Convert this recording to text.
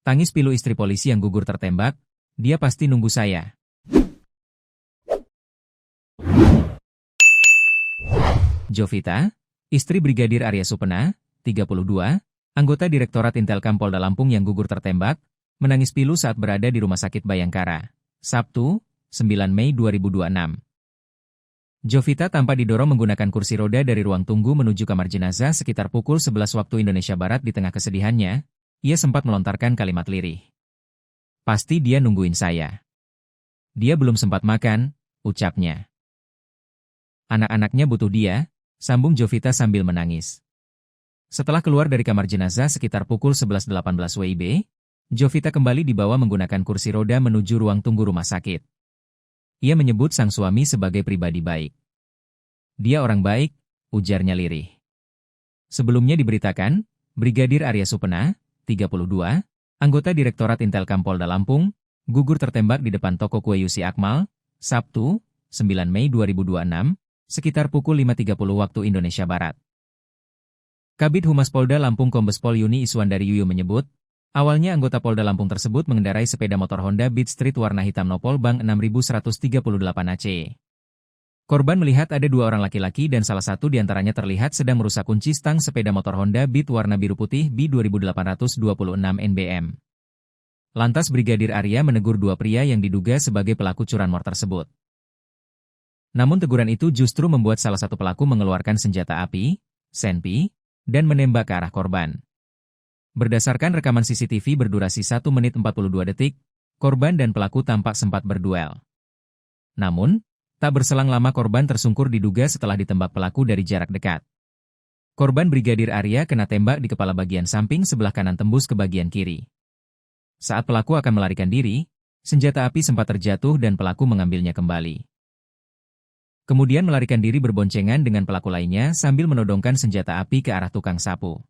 Tangis pilu istri polisi yang gugur tertembak, dia pasti nunggu saya. Jovita, istri Brigadir Arya Supena, 32, anggota Direktorat Intelkam Polda Lampung yang gugur tertembak, menangis pilu saat berada di Rumah Sakit Bayangkara, Sabtu, 9 Mei 2026. Jovita tampak didorong menggunakan kursi roda dari ruang tunggu menuju kamar jenazah sekitar pukul 11 waktu Indonesia Barat. Di tengah kesedihannya, ia sempat melontarkan kalimat lirih. Pasti dia nungguin saya. Dia belum sempat makan, ucapnya. Anak-anaknya butuh dia, sambung Jovita sambil menangis. Setelah keluar dari kamar jenazah sekitar pukul 11.18 WIB, Jovita kembali dibawa menggunakan kursi roda menuju ruang tunggu rumah sakit. Ia menyebut sang suami sebagai pribadi baik. Dia orang baik, ujarnya lirih. Sebelumnya diberitakan, Brigadir Arya Supena, 32, anggota Direktorat Intelkam Polda Lampung, gugur tertembak di depan toko kue Yusi Akmal, Sabtu, 9 Mei 2026, sekitar pukul 5.30 waktu Indonesia Barat. Kabid Humas Polda Lampung Kombes Pol Yuni Iswandari Yuyu menyebut, awalnya anggota Polda Lampung tersebut mengendarai sepeda motor Honda Beat Street warna hitam nopol Bank 6138 AC. Korban melihat ada dua orang laki-laki dan salah satu diantaranya terlihat sedang merusak kunci stang sepeda motor Honda Beat warna biru putih B2826 NBM. Lantas Brigadir Arya menegur dua pria yang diduga sebagai pelaku curanmor tersebut. Namun teguran itu justru membuat salah satu pelaku mengeluarkan senjata api, senpi, dan menembak ke arah korban. Berdasarkan rekaman CCTV berdurasi 1 menit 42 detik, korban dan pelaku tampak sempat berduel. Namun, tak berselang lama korban tersungkur diduga setelah ditembak pelaku dari jarak dekat. Korban Brigadir Arya kena tembak di kepala bagian samping sebelah kanan tembus ke bagian kiri. Saat pelaku akan melarikan diri, senjata api sempat terjatuh dan pelaku mengambilnya kembali. Kemudian melarikan diri berboncengan dengan pelaku lainnya sambil menodongkan senjata api ke arah tukang sapu.